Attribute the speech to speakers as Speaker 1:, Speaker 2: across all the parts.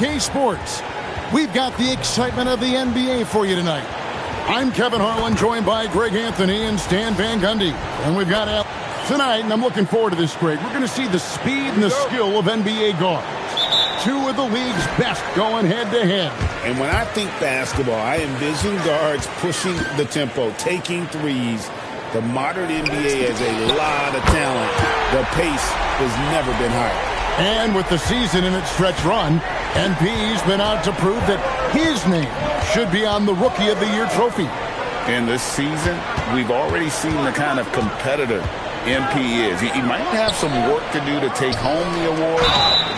Speaker 1: 2K Sports. We've got the excitement of the NBA for you tonight. I'm Kevin Harlan, joined by Greg Anthony and Stan Van Gundy. And we've got tonight, and I'm looking forward to this, Greg. We're going to see the speed and the skill of NBA guards. Two of the league's best going head-to-head.
Speaker 2: And when I think basketball, I envision guards pushing the tempo, taking threes. The modern NBA has a lot of talent. The pace has never been higher.
Speaker 1: And with the season in its stretch run, NP's been out to prove that his name should be on the Rookie of the Year trophy.
Speaker 2: In this season, we've already seen the kind of competitor MP is. He might have some work to do to take home the award.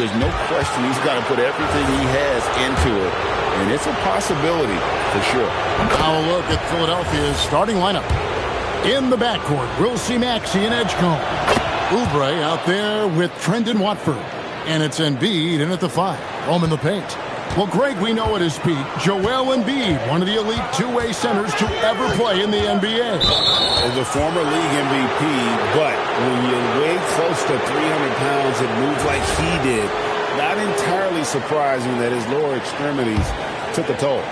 Speaker 2: There's no question he's got to put everything he has into it. And it's a possibility for sure.
Speaker 1: Now a look at Philadelphia's starting lineup. In the backcourt, we'll see Maxey and Edgecombe. Oubre out there with Trendon Watford. And it's Embiid in at the 5. Home in the paint. Well, Greg, we know at his peak, Joel Embiid, one of the elite two-way centers to ever play in the NBA.
Speaker 2: The former league MVP, but when you weigh close to 300 pounds and move like he did, not entirely surprising that his lower extremities took a toll.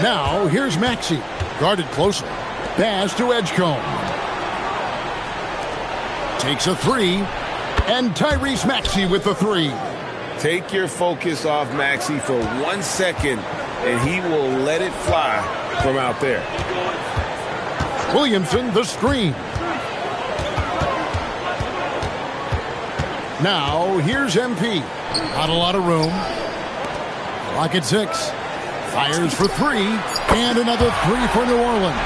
Speaker 1: Now, here's Maxey, guarded closely. Pass to Edgecombe. Takes a 3. And Tyrese Maxey with the 3.
Speaker 2: Take your focus off Maxey for 1 second, and he will let it fly from out there.
Speaker 1: Williamson, the screen. Now, here's MP. Not a lot of room. Clock at 6. Fires for 3. And another 3 for New Orleans.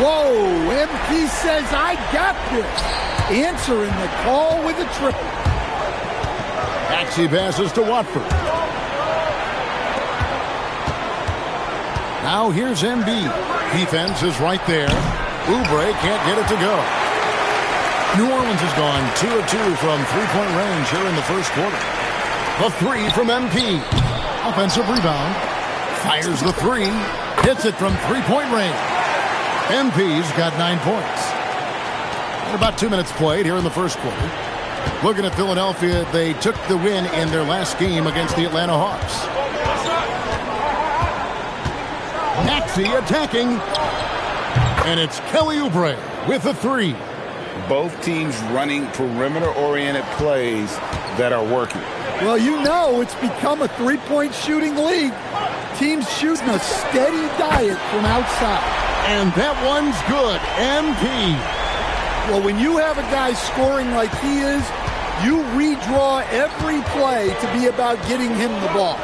Speaker 3: Whoa, MP says, I got this. Answering the call with a triple.
Speaker 1: Maxey passes to Watford. Now here's Embiid. Defense is right there. Oubre can't get it to go. New Orleans has gone 2 of 2 from three-point range here in the first quarter. The 3 from MP. Offensive rebound. Fires the 3. Hits it from three-point range. MP's got 9 points. About 2 minutes played here in the first quarter. Looking at Philadelphia, they took the win in their last game against the Atlanta Hawks. Maxey attacking. And it's Kelly Oubre with a 3.
Speaker 2: Both teams running perimeter-oriented plays that are working.
Speaker 3: Well, you know it's become a three-point shooting league. Teams shooting a steady diet from outside.
Speaker 1: And that one's good. MP.
Speaker 3: Well, when you have a guy scoring like he is, you redraw every play to be about getting him the ball.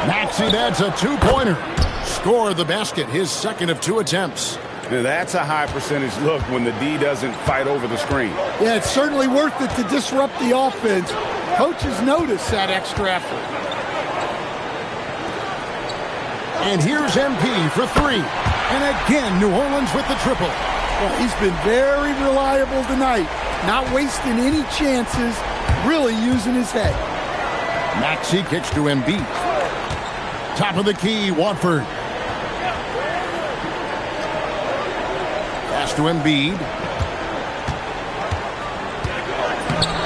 Speaker 1: Maxey, that's a 2-pointer. Score the basket, his second of 2 attempts.
Speaker 2: Now that's a high percentage look when the D doesn't fight over the screen.
Speaker 3: Yeah, it's certainly worth it to disrupt the offense. Coaches notice that extra effort.
Speaker 1: And here's MP for 3. And again, New Orleans with the triple.
Speaker 3: Well, he's been very reliable tonight. Not wasting any chances, really using his head.
Speaker 1: Maxey kicks to Embiid. Top of the key, Watford. Pass to Embiid.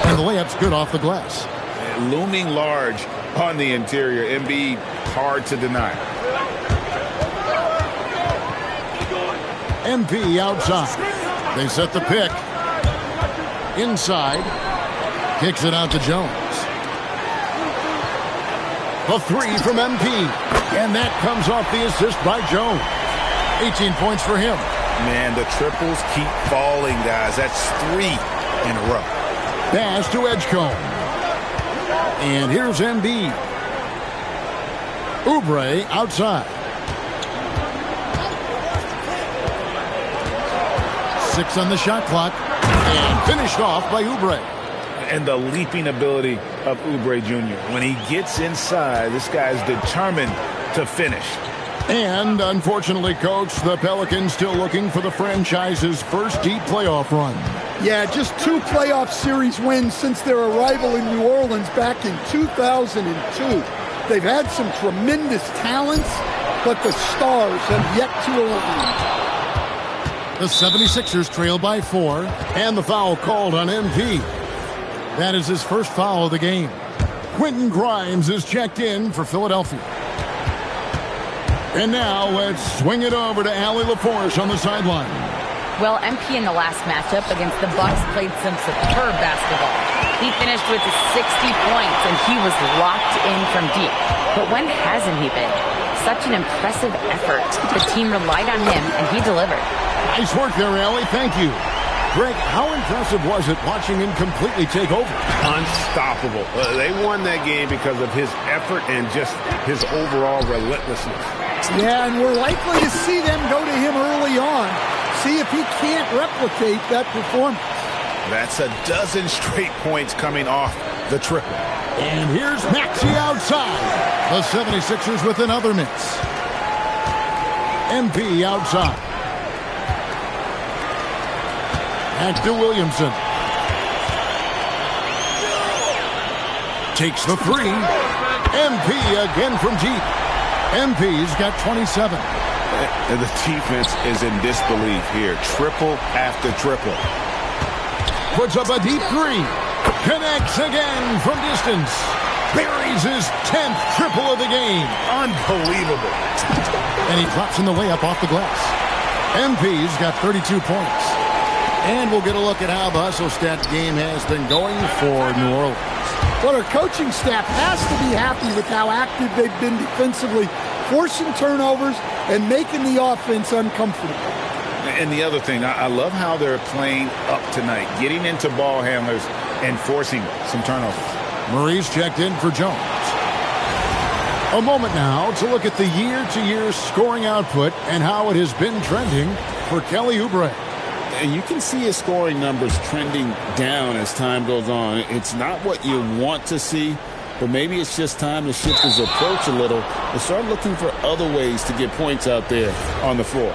Speaker 1: And the layup's good off the glass.
Speaker 2: Looming large on the interior. Embiid, hard to deny.
Speaker 1: MP outside. They set the pick. Inside. Kicks it out to Jones. The 3 from MP. And that comes off the assist by Jones. 18 points for him.
Speaker 2: Man, the triples keep falling, guys. That's 3 in a row.
Speaker 1: Pass to Edgecombe. And here's Embiid. Oubre outside. 6 on the shot clock. And finished off by Oubre.
Speaker 2: And the leaping ability of Oubre Jr. When he gets inside, this guy's determined to finish.
Speaker 1: And unfortunately, Coach, the Pelicans still looking for the franchise's first deep playoff run.
Speaker 3: Yeah, just 2 playoff series wins since their arrival in New Orleans back in 2002. They've had some tremendous talents, but the stars have yet to align.
Speaker 1: The 76ers trail by 4, and the foul called on MP. That is his first foul of the game. Quentin Grimes is checked in for Philadelphia. And now let's swing it over to Allie LaForce on the sideline.
Speaker 4: Well, MP in the last matchup against the Bucks played some superb basketball. He finished with 60 points, and he was locked in from deep. But when hasn't he been? Such an impressive effort. The team relied on him, and he delivered.
Speaker 1: Nice work there, Allie. Thank you. Greg, how impressive was it watching him completely take over?
Speaker 5: Unstoppable. They won that game because of his effort and just his overall relentlessness.
Speaker 3: Yeah, and we're likely to see them go to him early on. See if he can't replicate that performance.
Speaker 5: That's a dozen straight points coming off the triple.
Speaker 1: And here's Maxey outside. The 76ers with another miss. MP outside. Back to Williamson. Takes the three. MP again from deep. MP's got 27.
Speaker 2: And the defense is in disbelief here. Triple after triple.
Speaker 1: Puts up a deep three. Connects again from distance. Buries his 10th triple of the game.
Speaker 5: Unbelievable.
Speaker 1: And he drops in the layup off the glass. MP's got 32 points. And we'll get a look at how the hustle stat game has been going for New Orleans.
Speaker 3: Well, our coaching staff has to be happy with how active they've been defensively, forcing turnovers and making the offense uncomfortable.
Speaker 2: And the other thing, I love how they're playing up tonight, getting into ball handlers and forcing some turnovers.
Speaker 1: Murray's checked in for Jones. A moment now to look at the year-to-year scoring output and how it has been trending for Kelly Oubre.
Speaker 2: And you can see his scoring numbers trending down as time goes on. It's not what you want to see, but maybe it's just time to shift his approach a little and start looking for other ways to get points out there on the floor.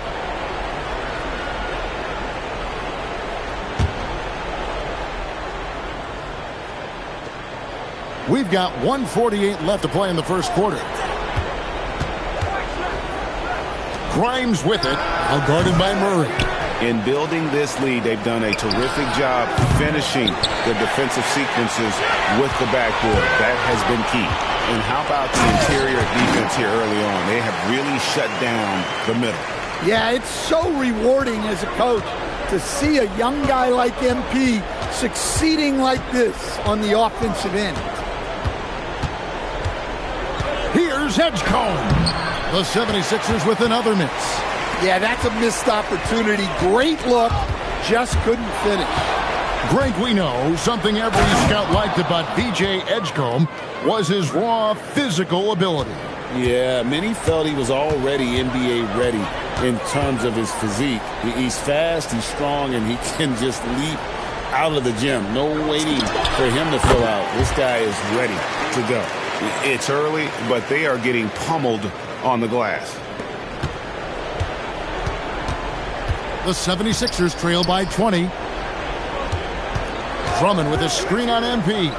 Speaker 1: We've got 1:48 left to play in the first quarter. Grimes with it, now guarded by Murray.
Speaker 2: In building this lead, they've done a terrific job finishing the defensive sequences with the backboard. That has been key. And how about the interior defense here early on? They have really shut down the middle.
Speaker 3: Yeah, it's so rewarding as a coach to see a young guy like MP succeeding like this on the offensive end.
Speaker 1: Here's Edgecombe. The 76ers with another miss.
Speaker 3: Yeah, that's a missed opportunity. Great look, just couldn't finish.
Speaker 1: Greg, we know something every scout liked about B.J. Edgecombe was his raw physical ability.
Speaker 2: Yeah, many felt he was already NBA ready in terms of his physique. He's fast, he's strong, and he can just leap out of the gym. No waiting for him to fill out. This guy is ready to go. It's early, but they are getting pummeled on the glass.
Speaker 1: The 76ers trail by 20. Drummond with a screen on MP.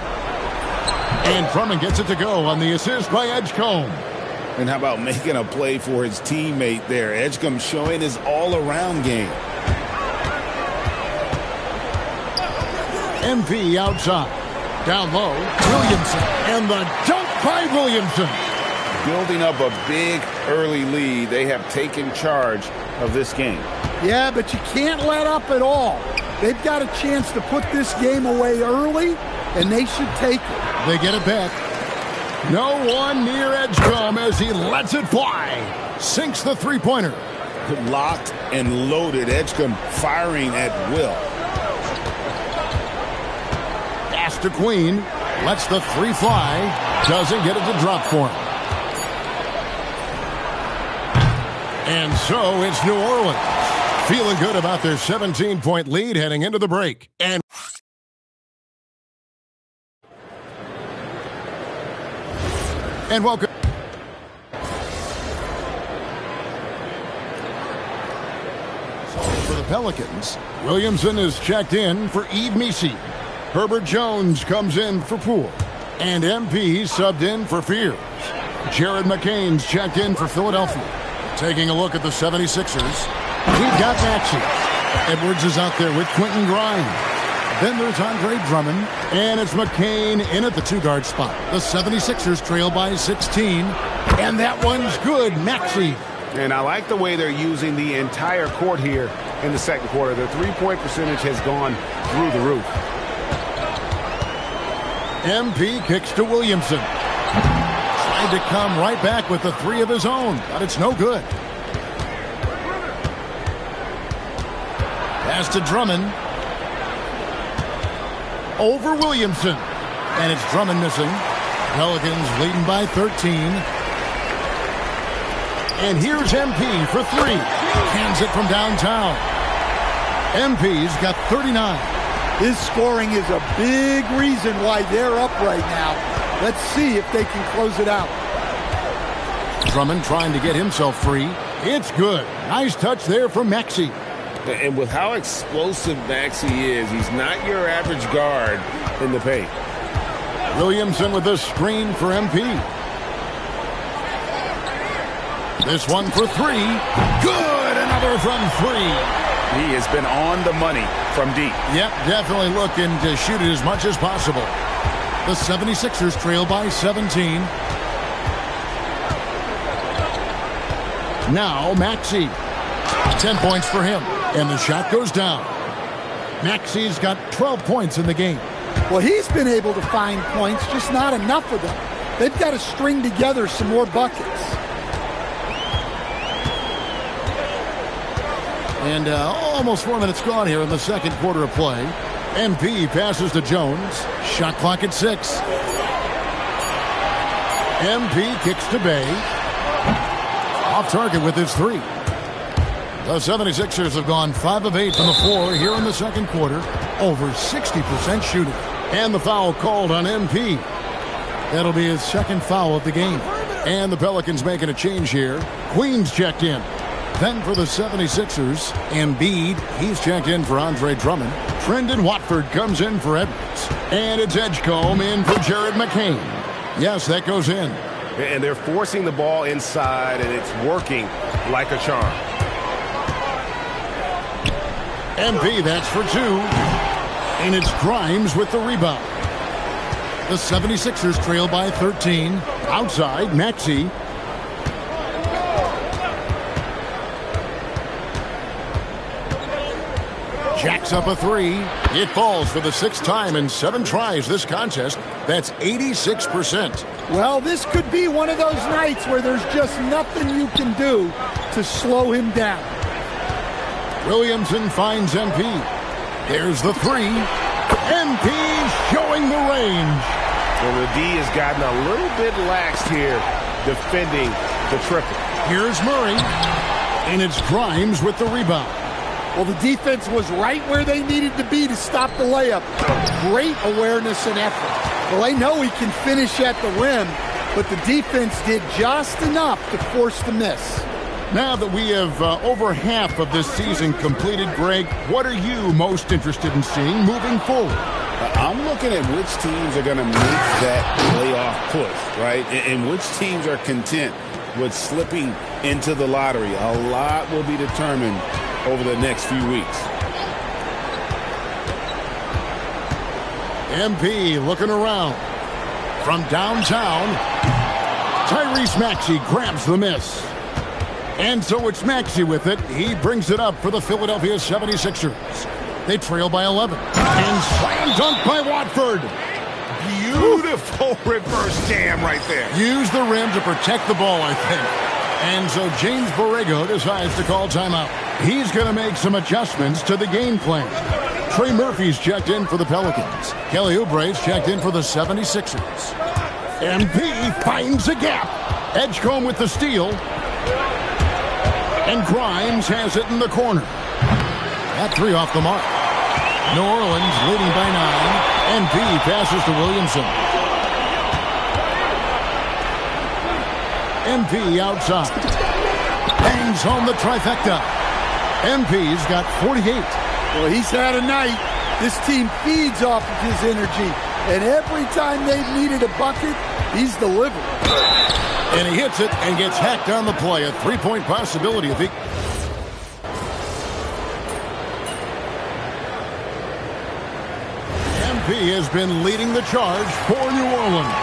Speaker 1: And Drummond gets it to go on the assist by Edgecombe.
Speaker 2: And how about making a play for his teammate there? Edgecombe showing his all-around game.
Speaker 1: MP outside. Down low, Williamson. And the dunk by Williamson.
Speaker 2: Building up a big early lead. They have taken charge of this game.
Speaker 3: Yeah, but you can't let up at all. They've got a chance to put this game away early, and they should take it.
Speaker 1: They get it back. No one near Edgecombe as he lets it fly. Sinks the three-pointer.
Speaker 2: Locked and loaded. Edgecombe firing at will.
Speaker 1: Pass to Queen. Lets the three fly. Doesn't get it to drop for him. And so it's New Orleans. Feeling good about their 17-point lead heading into the break. And welcome. So for the Pelicans, Williamson is checked in for Yves Missi. Herbert Jones comes in for Poole. And MP subbed in for Fears. Jared McCain's checked in for Philadelphia. Taking a look at the 76ers, we've got Maxey. Edwards is out there with Quentin Grimes. Then there's Andre Drummond, and it's McCain in at the 2-guard spot. The 76ers trail by 16, and that one's good. Maxey.
Speaker 5: And I like the way they're using the entire court here in the second quarter. Their three-point percentage has gone through the roof.
Speaker 1: MP kicks to Williamson. Tried to come right back with the 3 of his own, but it's no good. Pass to Drummond. Over Williamson. And it's Drummond missing. Pelicans leading by 13. And here's MP for 3. Hands it from downtown. MP's got 39.
Speaker 3: His scoring is a big reason why they're up right now. Let's see if they can close it out.
Speaker 1: Drummond trying to get himself free. It's good. Nice touch there from Maxey.
Speaker 5: And with how explosive Maxey is, he's not your average guard in the paint.
Speaker 1: Williamson with the screen for MP. This one for 3. Good. Another from 3.
Speaker 2: He has been on the money from deep.
Speaker 1: Yep, definitely looking to shoot it as much as possible. The 76ers trail by 17. Now Maxey. 10 points for him. And the shot goes down. Maxey's got 12 points in the game.
Speaker 3: Well, he's been able to find points, just not enough of them. They've got to string together some more buckets.
Speaker 1: And almost 4 minutes gone here in the second quarter of play. MP passes to Jones. Shot clock at 6. MP kicks to Bay. Off target with his 3. The 76ers have gone 5 of 8 from the floor here in the second quarter. Over 60% shooting. And the foul called on MP. That'll be his second foul of the game. And the Pelicans making a change here. Queens checked in. Then for the 76ers, Embiid, he's checked in for Andre Drummond. Trendon Watford comes in for Edwards. And it's Edgecombe in for Jared McCain. Yes, that goes in.
Speaker 5: And they're forcing the ball inside, and it's working like a charm.
Speaker 1: MP, that's for 2. And it's Grimes with the rebound. The 76ers trail by 13. Outside, Maxey. Jacks up a 3. It falls for the 6th time in 7 tries this contest. That's 86%.
Speaker 3: Well, this could be one of those nights where there's just nothing you can do to slow him down.
Speaker 1: Williamson finds MP. There's the 3. MP showing the range.
Speaker 5: Well, the D has gotten a little bit laxed here defending the triple.
Speaker 1: Here's Murray. And it's Grimes with the rebound.
Speaker 3: Well, the defense was right where they needed to be to stop the layup. Great awareness and effort. Well, they know he can finish at the rim, but the defense did just enough to force the miss.
Speaker 1: Now that we have over half of this season completed, Greg, what are you most interested in seeing moving forward?
Speaker 2: I'm looking at which teams are going to make that playoff push, right? And which teams are content with slipping into the lottery. A lot will be determined over the next few weeks.
Speaker 1: MP looking around. From downtown, Tyrese Maxey grabs the miss. And so it's Maxey with it. He brings it up for the Philadelphia 76ers. They trail by 11. And slam dunk by Watford.
Speaker 5: Beautiful reverse jam right there.
Speaker 1: Use the rim to protect the ball, I think. And so James Borrego decides to call timeout. He's going to make some adjustments to the game plan. Trey Murphy's checked in for the Pelicans. Kelly Oubre's checked in for the 76ers. MP finds a gap. Edgecombe with the steal. And Grimes has it in the corner. That 3 off the mark. New Orleans leading by 9. MP passes to Williamson. MP outside. Bangs home the trifecta. MP's got 48.
Speaker 3: Well, he's had a night. This team feeds off of his energy. And every time they've needed a bucket, he's delivered.
Speaker 1: And he hits it and gets hacked on the play. A 3-point possibility. MP has been leading the charge for New Orleans.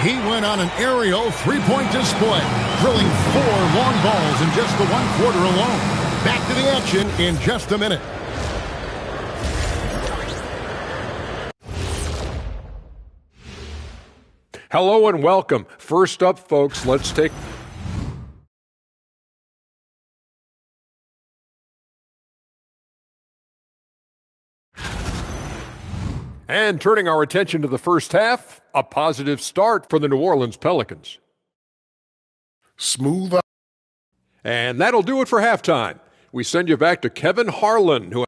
Speaker 1: He went on an aerial three-point display, drilling 4 long balls in just the 1 quarter alone. Back to the action in just a minute.
Speaker 6: Hello and welcome. First up, folks, let's take... And turning our attention to the first half, a positive start for the New Orleans Pelicans.
Speaker 1: Smooth up.
Speaker 6: And that'll do it for halftime. We send you back to Kevin Harlan, who...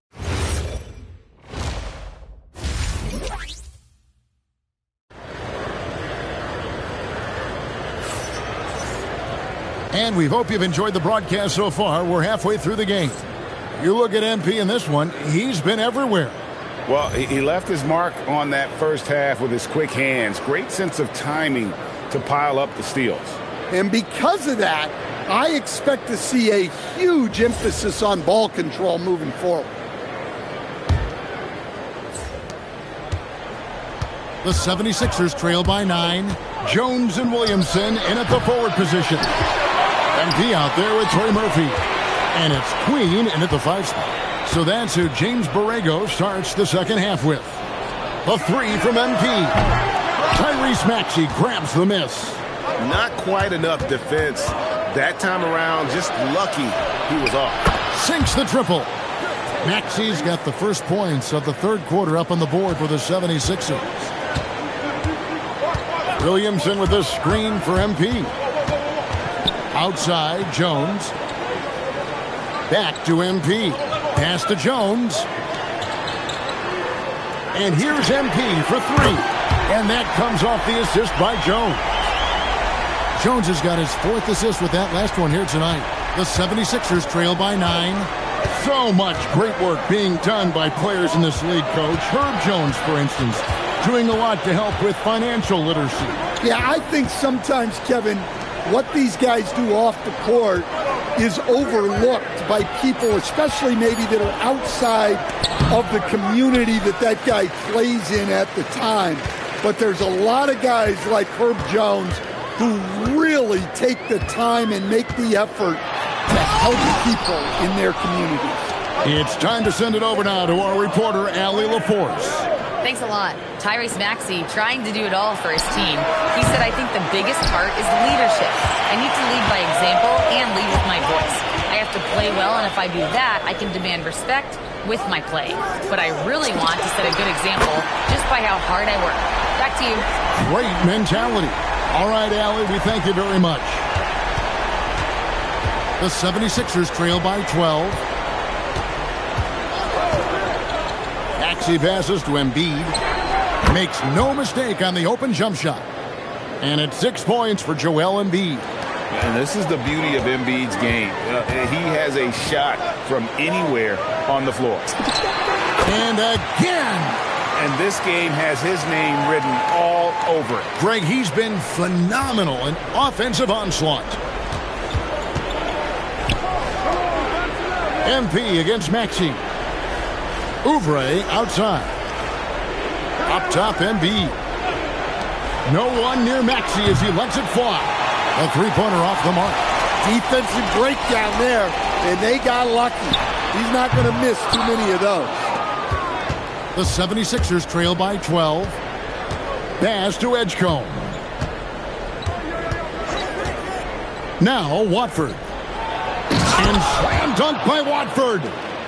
Speaker 1: And we hope you've enjoyed the broadcast so far. We're halfway through the game. You look at MP in this one, he's been everywhere.
Speaker 2: Well, he left his mark on that first half with his quick hands. Great sense of timing to pile up the steals.
Speaker 3: And because of that, I expect to see a huge emphasis on ball control moving forward.
Speaker 1: The 76ers trail by 9. Jones and Williamson in at the forward position. MP out there with Troy Murphy. And it's Queen in at the 5 spot. So that's who James Borrego starts the second half with. The 3 from MP. Tyrese Maxey grabs the miss.
Speaker 5: Not quite enough defense. That time around, just lucky he was off.
Speaker 1: Sinks the triple. Maxey's got the first points of the third quarter up on the board for the 76ers. Williamson with the screen for MP. Outside, Jones. Back to MP. Pass to Jones. And here's MP for 3. And that comes off the assist by Jones. Jones has got his 4th assist with that last one here tonight. The 76ers trail by 9. So much great work being done by players in this league, Coach. Herb Jones, for instance, doing a lot to help with financial literacy.
Speaker 3: Yeah, I think sometimes, Kevin, what these guys do off the court is overlooked by people, especially maybe that are outside of the community that guy plays in at the time. But there's a lot of guys like Herb Jones who really take the time and make the effort to help people in their communities.
Speaker 1: It's time to send it over now to our reporter, Allie LaForce.
Speaker 4: Thanks a lot. Tyrese Maxey trying to do it all for his team. He said, I think the biggest part is leadership. I need to lead by example and lead with my voice. I have to play well, and if I do that, I can demand respect with my play. But I really want to set a good example just by how hard I work. Back to you.
Speaker 1: Great mentality. All right, Allie, we thank you very much. The 76ers trail by 12. Maxey passes to Embiid. Makes no mistake on the open jump shot. And it's 6 points for Joel Embiid.
Speaker 2: And this is the beauty of Embiid's game. He has a shot from anywhere on the floor.
Speaker 1: And again.
Speaker 2: And this game has his name written all over it.
Speaker 1: Greg, he's been phenomenal in offensive onslaught. MP against Maxey. Oubre outside. Up top, Embiid. No one near Maxey as he lets it fly. A three-pointer off the mark.
Speaker 3: Defensive breakdown there, and they got lucky. He's not going to miss too many of those.
Speaker 1: The 76ers trail by 12. Pass to Edgecombe. Now Watford. And slam dunk by Watford.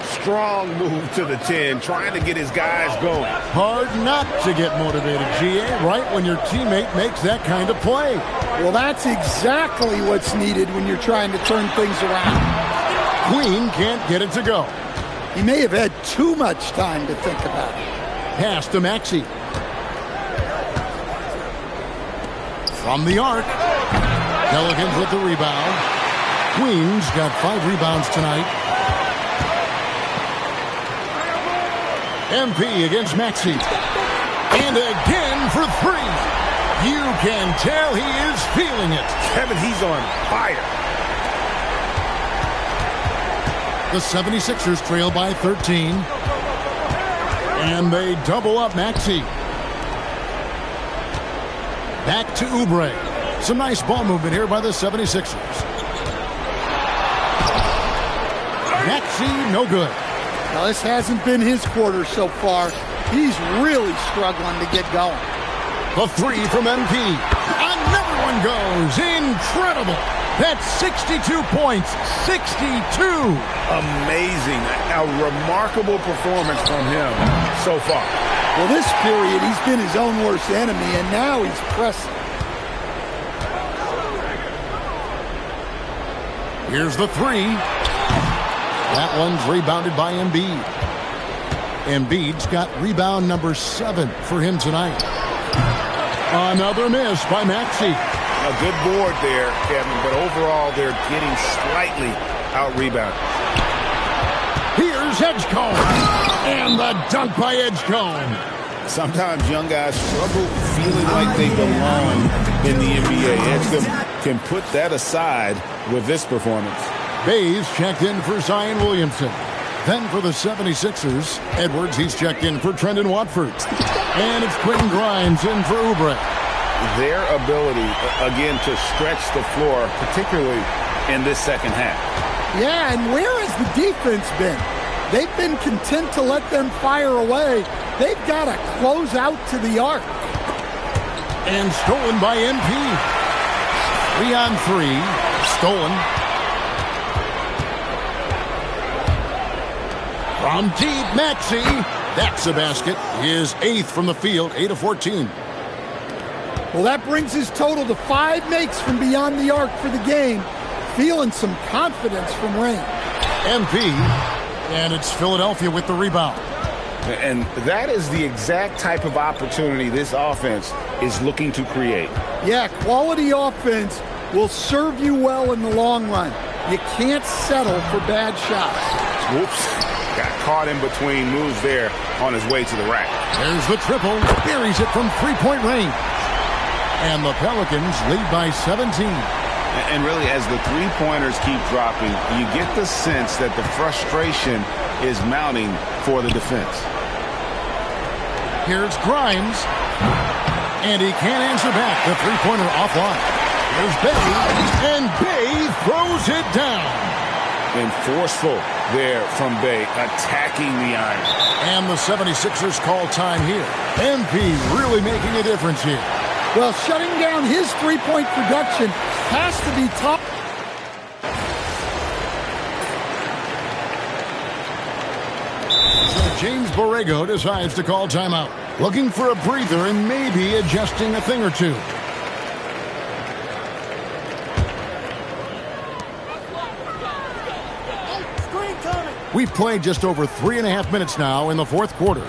Speaker 5: Strong move to the 10, trying to get his guys going.
Speaker 1: Hard not to get motivated, GA, right when your teammate makes that kind of play.
Speaker 3: Well, that's exactly what's needed when you're trying to turn things around.
Speaker 1: Queen can't get it to go.
Speaker 3: He may have had too much time to think about it.
Speaker 1: Pass to Maxey. From the arc. Pelicans with the rebound. Queen's got 5 rebounds tonight. MP against Maxey. And again for 3. You can tell he is feeling it.
Speaker 5: Kevin, he's on fire.
Speaker 1: The 76ers trail by 13. And they double up Maxey. Back to Oubre. Some nice ball movement here by the 76ers. Maxey, no good.
Speaker 3: Now, this hasn't been his quarter so far. He's really struggling to get going.
Speaker 1: The three from MP. Another one goes. Incredible. That's 62 points. 62.
Speaker 5: Amazing. A remarkable performance from him so far.
Speaker 3: Well, this period, he's been his own worst enemy, and now he's pressing.
Speaker 1: Here's the three. That one's rebounded by Embiid. Embiid's got rebound number 7 for him tonight. Another miss by Maxey.
Speaker 5: A good board there, Kevin, but overall they're getting slightly out-rebounded.
Speaker 1: Here's Edgecombe. And the dunk by Edgecombe.
Speaker 2: Sometimes young guys struggle feeling like they belong in the NBA. Edgecombe can put that aside with this performance.
Speaker 1: Bays checked in for Zion Williamson. Then for the 76ers, Edwards, he's checked in for Trendon Watford. And it's Quentin Grimes in for Oubre.
Speaker 2: Their ability, again, to stretch the floor, particularly in this second half.
Speaker 3: Yeah, and where has the defense been? They've been content to let them fire away. They've got to close out to the arc.
Speaker 1: And stolen by MP. 3-on-3. Stolen. From deep, Maxey. That's a basket. His 8th from the field, 8 of 14.
Speaker 3: Well, that brings his total to 5 makes from beyond the arc for the game. Feeling some confidence from range.
Speaker 1: MP. And it's Philadelphia with the rebound.
Speaker 2: And that is the exact type of opportunity this offense is looking to create.
Speaker 3: Yeah, quality offense will serve you well in the long run. You can't settle for bad shots.
Speaker 2: Whoops. Got caught in between moves there on his way to the rack.
Speaker 1: There's the triple. Buries it from three-point range. And the Pelicans lead by 17.
Speaker 2: And really, as the three-pointers keep dropping, you get the sense that the frustration is mounting for the defense.
Speaker 1: Here's Grimes. And he can't answer back. The three-pointer offline. Here's Bay. And Bay throws it down.
Speaker 2: And forceful there from Bay, attacking the iron.
Speaker 1: And the 76ers call time here. MP really making a difference here.
Speaker 3: Well, shutting down his three-point production has to be top.
Speaker 1: So James Borrego decides to call timeout. Looking for a breather and maybe adjusting a thing or two. We've played just over 3.5 minutes now in the fourth quarter.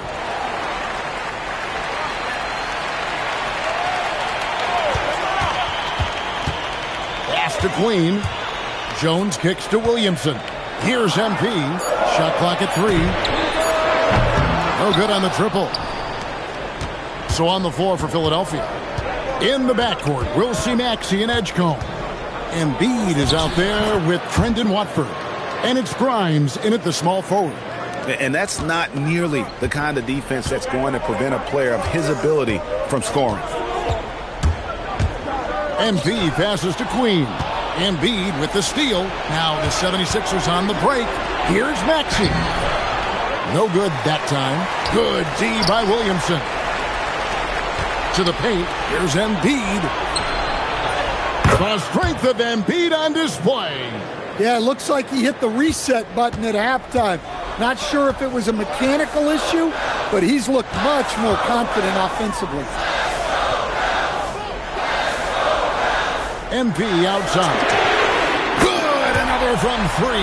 Speaker 1: Pass to Queen. Jones kicks to Williamson. Here's MP. Shot clock at 3. No good on the triple. So on the floor for Philadelphia. In the backcourt, we'll see Maxey and Edgecombe. Embiid is out there with Trendon Watford. And it's Grimes in at the small forward.
Speaker 2: And that's not nearly the kind of defense that's going to prevent a player of his ability from scoring.
Speaker 1: MP passes to Queen. Embiid with the steal. Now the 76ers on the break. Here's Maxey. No good that time. Good D by Williamson. To the paint. Here's Embiid. The strength of Embiid on display.
Speaker 3: Yeah, it looks like he hit the reset button at halftime. Not sure if it was a mechanical issue, but he's looked much more confident offensively.
Speaker 1: MP outside. Good, another from 3.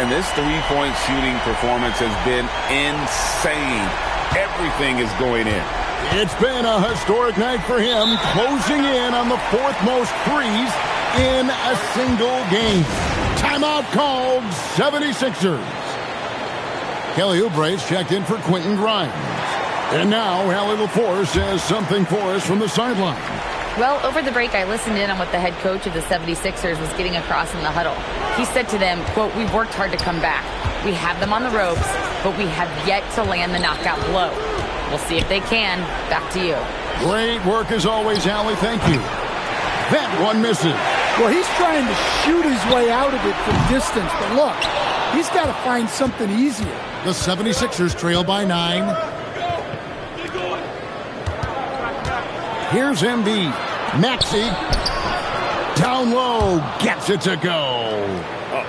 Speaker 2: And this three-point shooting performance has been insane. Everything is going in.
Speaker 1: It's been a historic night for him, closing in on the 4th most threes in a single game. Timeout called, 76ers. Kelly Oubre's checked in for Quentin Grimes. And now Allie LaForce has something for us from the sideline.
Speaker 4: Well, over the break, I listened in on what the head coach of the 76ers was getting across in the huddle. He said to them, quote, "We've worked hard to come back. We have them on the ropes, but we have yet to land the knockout blow. We'll see if they can. Back to you.
Speaker 1: Great work as always, Allie. Thank you. That one misses.
Speaker 3: Well, he's trying to shoot his way out of it from distance, but look, he's got to find something easier.
Speaker 1: The 76ers trail by 9. Here's Embiid. Maxey. Down low. Gets it to go.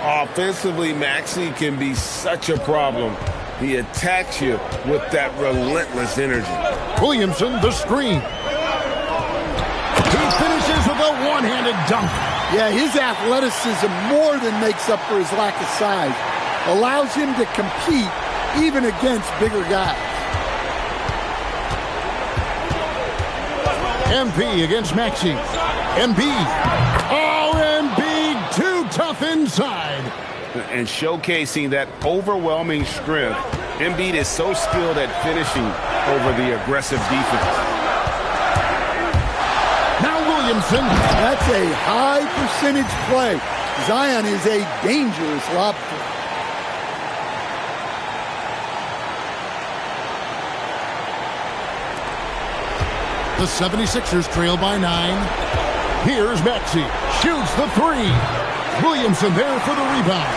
Speaker 5: Offensively, Maxey can be such a problem. He attacks you with that relentless energy.
Speaker 1: Williamson, the screen. He finishes with a one-handed dunk.
Speaker 3: Yeah, his athleticism more than makes up for his lack of size. Allows him to compete even against bigger guys.
Speaker 1: MP against Maxey. Embiid. Oh, Embiid, too tough inside.
Speaker 5: And showcasing that overwhelming strength, Embiid is so skilled at finishing over the aggressive defense.
Speaker 1: Now Williamson.
Speaker 3: That's a high percentage play. Zion is a dangerous lob threat.
Speaker 1: The 76ers trail by 9. Here's Maxey. Shoots the 3. Williamson there for the rebound.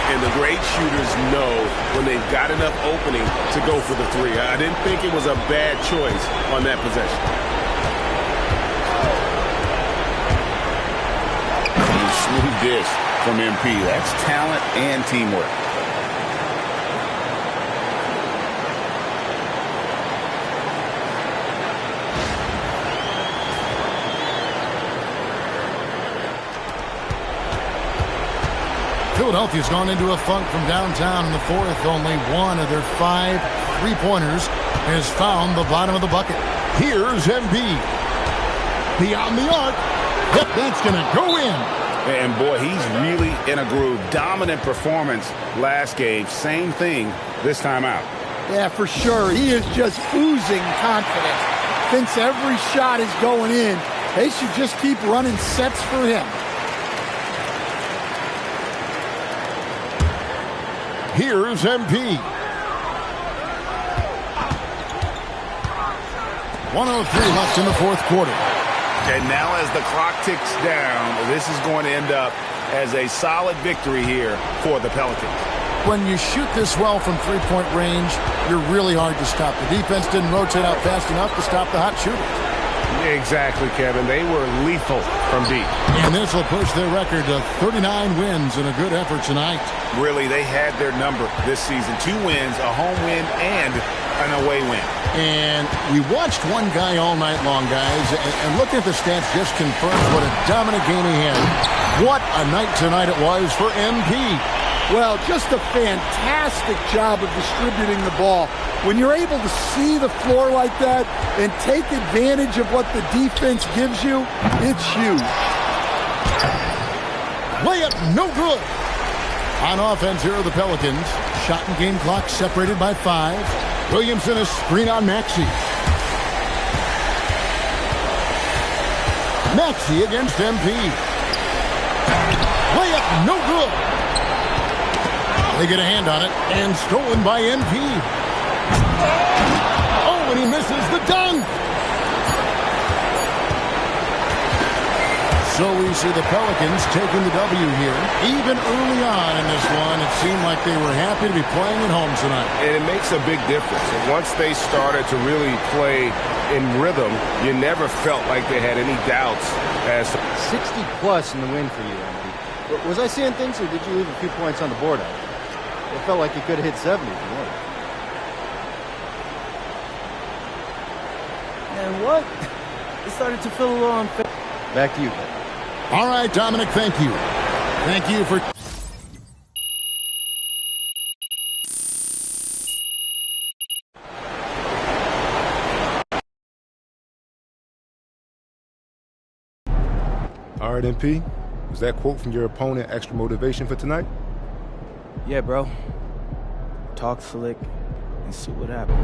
Speaker 5: And the great shooters know when they've got enough opening to go for the 3. I didn't think it was a bad choice on that possession.
Speaker 2: Smooth dish from MP. That's talent and teamwork.
Speaker 1: Philadelphia's gone into a funk from downtown in the 4th. Only one of their 5 3-pointers has found the bottom of the bucket. Here's Embiid. Beyond the arc. Yep, that's going to go in.
Speaker 5: And boy, he's really in a groove. Dominant performance last game. Same thing this time out.
Speaker 3: Yeah, for sure. He is just oozing confidence. Thinks every shot is going in. They should just keep running sets for him.
Speaker 1: Here's MP. 1:03 left in the 4th quarter.
Speaker 5: And now as the clock ticks down, this is going to end up as a solid victory here for the Pelicans.
Speaker 1: When you shoot this well from 3-point range, you're really hard to stop. The defense didn't rotate out fast enough to stop the hot shooters.
Speaker 5: Exactly, Kevin. They were lethal from deep.
Speaker 1: And this will push their record to 39 wins in a good effort tonight.
Speaker 5: Really, they had their number this season. 2 wins, a home win, and an away win.
Speaker 1: And we watched one guy all night long, guys, and looking at the stats just confirms what a dominant game he had. What a night tonight it was for MP.
Speaker 3: Well, just a fantastic job of distributing the ball. When you're able to see the floor like that and take advantage of what the defense gives you, it's huge.
Speaker 1: Layup, no good. On offense, here are the Pelicans. Shot and game clock separated by 5. Williamson a screen on Maxey. Maxey against MP. Layup, no good. They get a hand on it, and stolen by MP. Oh, and he misses the dunk. So we see the Pelicans taking the W here. Even early on in this one, it seemed like they were happy to be playing at home tonight.
Speaker 5: And it makes a big difference. And once they started to really play in rhythm, you never felt like they had any doubts as to
Speaker 7: 60 plus in the win for you, Andy. Was I seeing things, or did you leave a few points on the board? It felt like you could have hit 70 if you wanted. And what? It started to feel a little unfair. Back to you, Kevin.
Speaker 1: All right, Dominic, thank you. Thank you for...
Speaker 8: All right, MP. Was that quote from your opponent extra motivation for tonight?
Speaker 7: Yeah, bro. Talk slick and see what happens.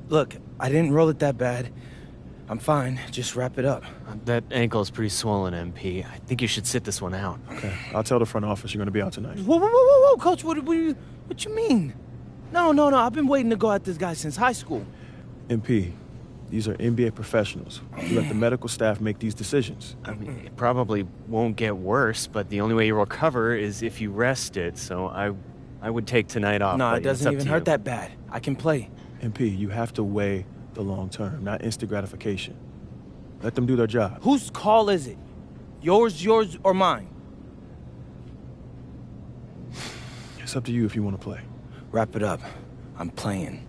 Speaker 9: Look, I didn't roll it that bad. I'm fine. Just wrap it up.
Speaker 10: That ankle is pretty swollen, MP. I think you should sit this one out.
Speaker 11: Okay, I'll tell the front office you're going to be out tonight.
Speaker 9: Whoa, Coach, what you mean? No, I've been waiting to go at this guy since high school.
Speaker 11: MP, these are NBA professionals. You let the medical staff make these decisions.
Speaker 10: I mean, it probably won't get worse, but the only way you recover is if you rest it, so I would take tonight off.
Speaker 9: No, it doesn't even hurt that bad. I can play.
Speaker 11: MP, you have to weigh the long term, not instant gratification. Let them do their job.
Speaker 9: Whose call is it? Yours, or mine?
Speaker 11: It's up to you if you want to play.
Speaker 9: Wrap it up. I'm playing.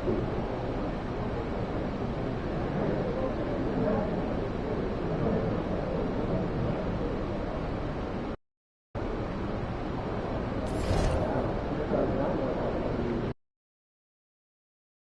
Speaker 1: Bye.